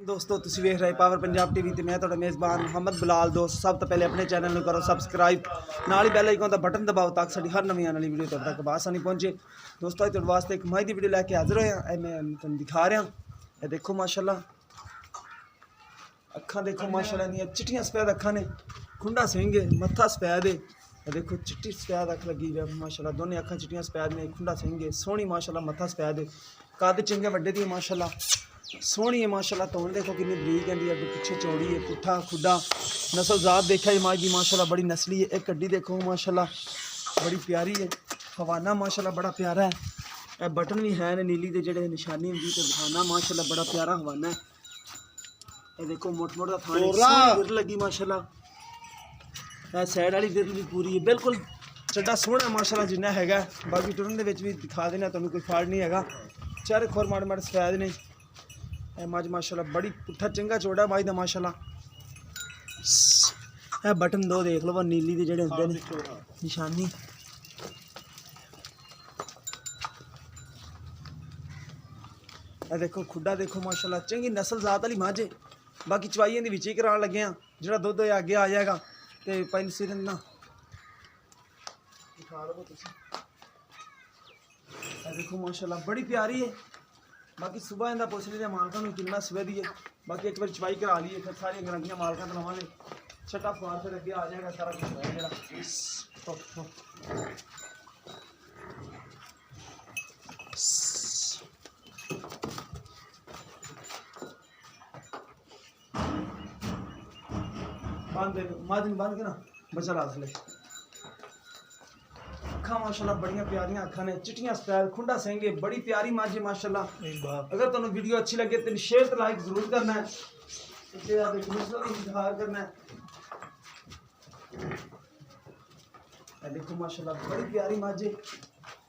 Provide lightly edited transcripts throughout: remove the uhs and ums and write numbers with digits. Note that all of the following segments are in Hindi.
दोस्तों तुसीं वेख रहे पावर पंजाब टीवी ते मैं तुहाडा मेज़बान मोहम्मद बिलाल। दोस्त सब तो पहले अपने चैनल में करो सबसक्राइब, नाल ही बैल आइकन का बटन दबाओ ताकि साडी हर नवीं आने वाली वीडियो तुहाडे तक आसानी पहुंचे। दोस्तों तुहाडे वास्ते एक माही दी वीडियो लैके हाजिर होए हैं। मैं तुहानूं दिखा रहा, ये देखो माशाल्लाह अखां देखो माशाल्लाह दियां चिट्टियां सफेद अखां ने, खुंडा सिंह है, मत्था सफेद है। ये देखो चिट्टी सफेद अख लगी है माशाल्लाह, दोनों अखां चिट्टियां सफेद ने, खुंडा सिंह है, सोहनी माशाल्लाह मत्था सफेद है, कद चंगे वड्डे दी माशाल्लाह सोहनी है माशाल्लाह। तोड़ देखो कितनी बरीक है, अगे पिछे चौड़ी है, पुट्ठा खुडा नस्लजात देखा है माँ की माशाल्लाह बड़ी नस्ली है। एक कड्डी देखो माशाल्लाह बड़ी प्यारी है, हवाना माशाल्लाह बड़ा प्यारा है। ए बटन भी है नीली के जेडे निशानी होंगी तो हवाना माशाल्लाह बड़ा प्यारा हवाना है। ये देखो मोट मोटा थाने विर लगी माशाल्लाह, ए साइड वाली विर भी पूरी है, बिल्कुल चड्डा सोहना माशाल्लाह जिन्ना हैगा। बाकी टुरन दे विच भी दिखा देना तुहानूं, कोई फाड़ नहीं हैगा। चारे खोर माड़े माड़े सफेद ने। मज माशाल्लाह बड़ी पुट्ठा चंगा चौड़ा मज का माशाल्लाह। है बटन दो देख लो नीली के जेडे होंदे ने निशानी। ए देखो खुडा देखो माशाल्लाह चंगी नस्ल जात वाली मज है। बाकी चवाइयां दी विच ही करान लगे हैं, जेड़ा दुध अगे आ जाएगा तो पहले सिर ना दिखा लो तुसीं। ए देखो माशाल्लाह बड़ी प्यारी है। बाकी सुबह इनका पुछ लीजिए मालका कितना सवेदी है। बाकी एक बार चवाई करा लीए फिर सारी गारंटियां मालका तो लवेंगे। छटा फुआर फिर अगे आ जाएगा सारा कुछ है बंद के ना बचा ला थले। अखा माशाल्लाह बड़िया प्यारियां अखा ने, चिट्टियां सफेद, खुंडा सिंह, बड़ी प्यारी मज है माशाल्लाह। अगर तुहानूं वीडियो अच्छी लगे तो शेयर तो लाइक जरूर करना है, इंतजार करना है। देखो माशाल्लाह बड़ी प्यारी मज है,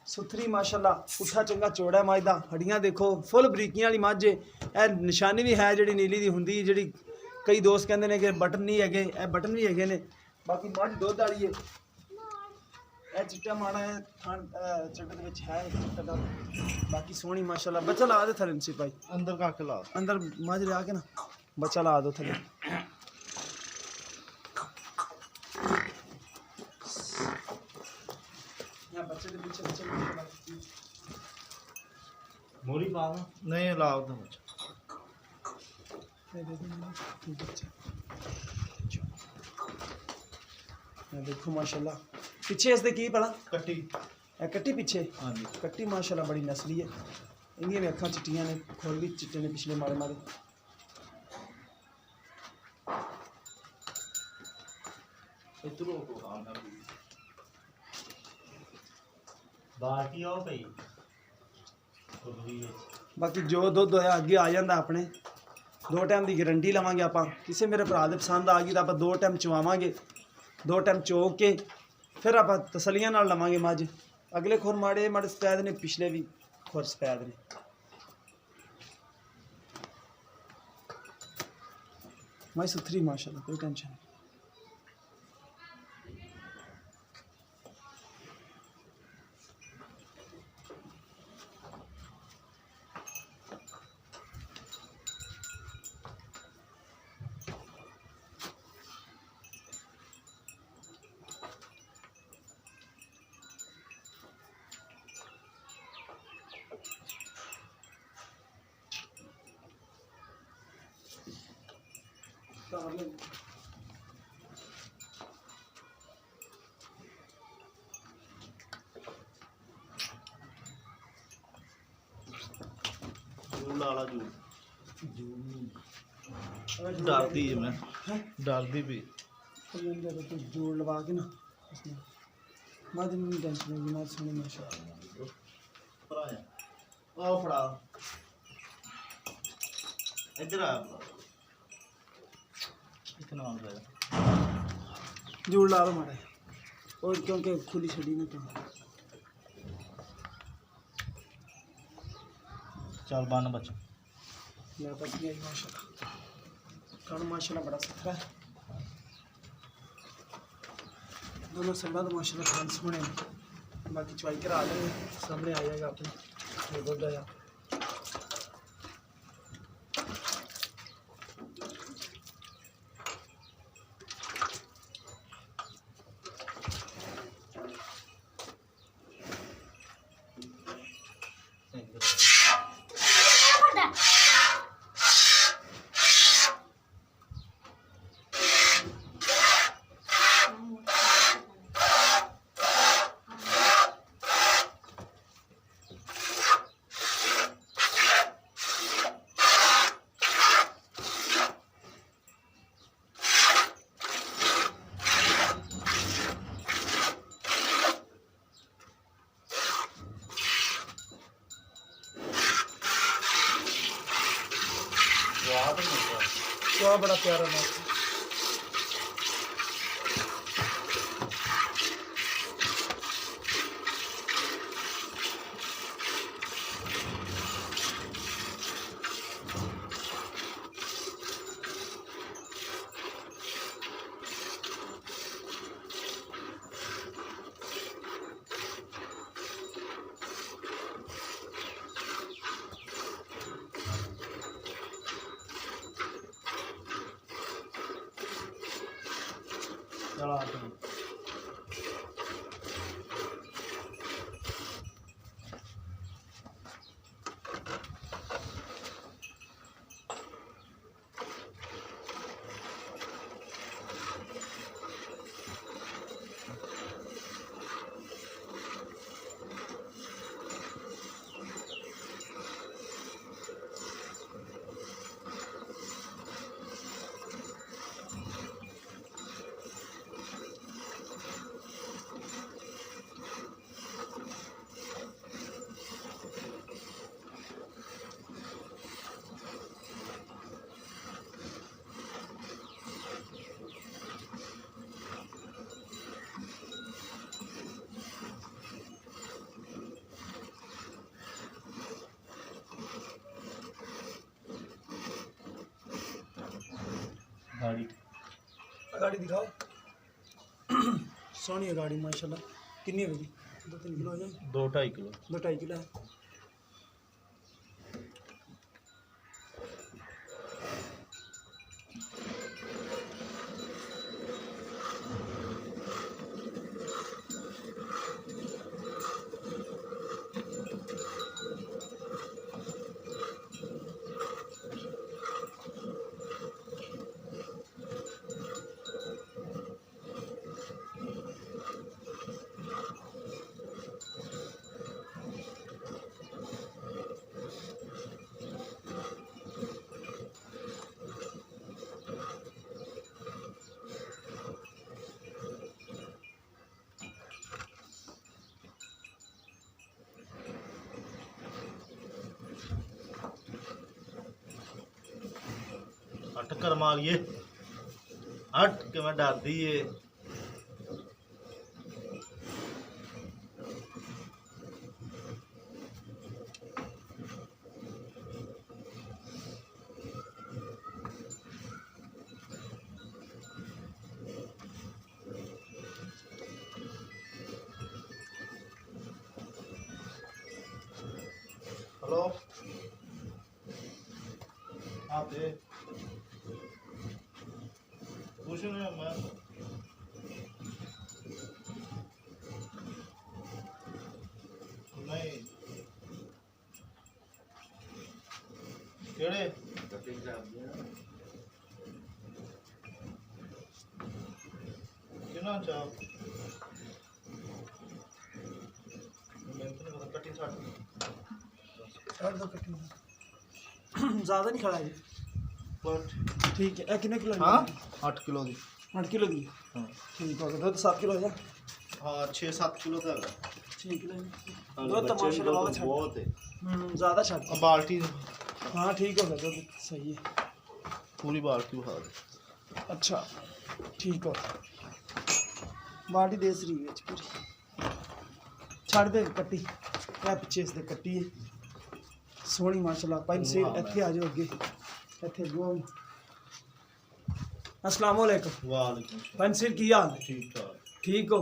सुथरी माशाल्लाह, पुट्ठा चंगा चौड़ा मज का, हड्डियां देखो फुल बरीकियां वाली मज है। ए निशानी भी है जी नीली की होंगी, जी कई दोस्त कहते हैं कि बटन नहीं है, ए बटन भी है ने। बाकी मज दुध वाली है, चिट्टा माड़ा है थान चट्टे है चिट्टा। बाकी सोहनी माशाल्लाह। बच्चा ला दे थले नसीब भाई, अंदर का ला अंदर मज ले आके ना बच्चा ला दो थले। बच्चे के पीछे बच्चे मोरी पा नहीं ला दो बच्चा। देखो माशाल्लाह पिछे इसके की भला कट्टी, कट्टी पिछे हाँ जी कट्टी माशाल्लाह बड़ी नस्ली है। इन्दियां भी अखां चिट्टियां ने, खोल भी चिट्टे ने पिछले माड़े माड़े। बाकी जो दुध होया अगे आ जाता अपने, 2 टाइम की गारंटी लवांगे आप। किसी मेरे भरा दे पसंद आ गई तो आप 2 टाइम चवावांगे, 2 टाइम चो के फिर आप तसलियां नाल लवांगे मज। अगले खुर माड़े माड़े सफेद ने, पिछले भी खुर सफेद ने। मैं सुथरी माशाल्लाह, कोई टेंशन नहीं। डरती है मैं डरती भी जोड़ लगा के ना मज नहीं टेंशन होगी। मज सोनी माशाल्लाह। फड़ा इधर आ इतना जोड़ ला लो मारे, और क्योंकि खुली छड़ी ना तो चल बन बच्चा माशाल्लाह। कानू माशाल्लाह बड़ा सुथरा है, दोनों साइडा तो माशाल्लाह खान सोने। बाकी चवाई करा लेंगे, सामने आ जाएगा अपने दुध आया। क्या बड़ा प्यारा माशा। चला आते हैं। गाड़ी गाड़ी दिखाओ। सोहनी है गाड़ी माशाल्लाह। कितनी है भाई? 2-3 किलो हो जाए? 2-2.5 किलो। 2-2.5 किलो है। हट कर मारिए, हट के मैं डर दी है। हेलो आते कुछ नहीं मैं नहीं केड़े कितना चाह मैं तो नहीं पता कटिंग और 2 कटिंग ज़्यादा नहीं खड़ा है पर ठीक है। कितने किलो? हाँ 8 किलो दी 8 किलो की। हाँ ठीक हो गया। दूध 7 किलो हो जाए? हाँ 6-7 किलो तक 6 किलो है। दूध तो बच्चे माशाल्लाह को तो बहुत है। ज़्यादा छट। अब बाल्टी हाँ ठीक हो गया। दूध सही है। पूरी बाल्टी उठा दे। अच्छा ठीक हो गया। बाल्टी देस रही है पूरी। छड़ दे कट्टी क्या पिछे इसने कट्टी है सोहनी माशाल्लाह। पंज इत्थे आ जाओ अगे इत्थे गो। अस्सलाम वालेकुम। वालेकुम पंज सिर की हाल है? ठीक ठाक। ठीक हो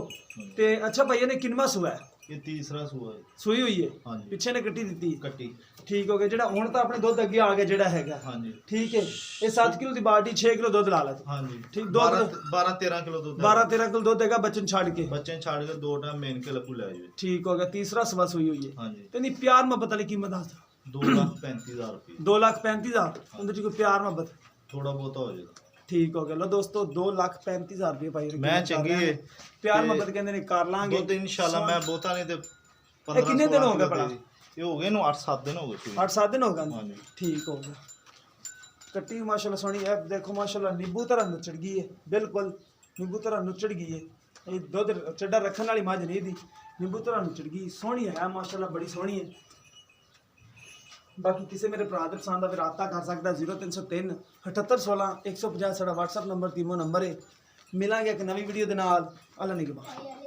ते अच्छा भैया ने किनवा सुआ है? ये तीसरा सुआ है। सूई हुई है? हाँ जी पिछे ने कट्टी दी? कट्टी। ठीक हो गया। जेड़ा हुण तो अपने दुध अगे आ गया जेड़ा हैगा। हाँ जी ठीक है। ये 7 किलो दी बाल्टी 6 किलो दुध ला ला तू। हाँ जी ठीक 12-13 किलो दूध 12-13 किलो दुध देगा बच्चन छाड़ के। बच्चे छाड़ के 2 टाइम मेन के लकू ले जाए। ठीक हो गया। तीसरा सुबह सुई हुई है। हाँ जी ते नहीं प्यार मोहब्बत वाली कीमत आ 2,35,000 रुपये। 2,35,000 उनके कोई प्यार मोहब्बत थोड़ा बहुत हो जाएगा। ठीक हो गया। लो दोस्तों 2,35,000 रुपये पाई मैं चंगी है प्यार मोहब्बत कहते ने कर लांगे दुध इंशाल्लाह मैं बहुता नहीं ते कितने दिन हो गए भला? ये हो गए नु 8-7 दिन हो गए। 8-7 दिन हो गए। हाँ जी ठीक हो गया। कट्टी माशाल्लाह सोहनी है। देखो माशाल्लाह नींबू तरह नुचड़ गई है। बिल्कुल नींबू तरह नुचड़ गई है। ये दुध चड्डा रखने वाली मझ नहीं दी नींबू तरह नुचड़ गई। सोहनी है माशाल्लाह बड़ी सोहनी है। ਬਾਕੀ ਕਿਸੇ ਮੇਰੇ ਭਰਾ ਦੇ ਪਸੰਦ ਆਵੇ ਰਾਬਤਾ ਕਰ ਸਕਦਾ 0303 7816 150 ਸਾਡਾ WhatsApp ਨੰਬਰ ਤੀਮੋ ਨੰਬਰ ਹੈ। ਮਿਲਾਂਗੇ ਇੱਕ ਨਵੀਂ ਵੀਡੀਓ ਦੇ ਨਾਲ। ਅੱਲਾ ਨਿਗਹਿਬਾਨ।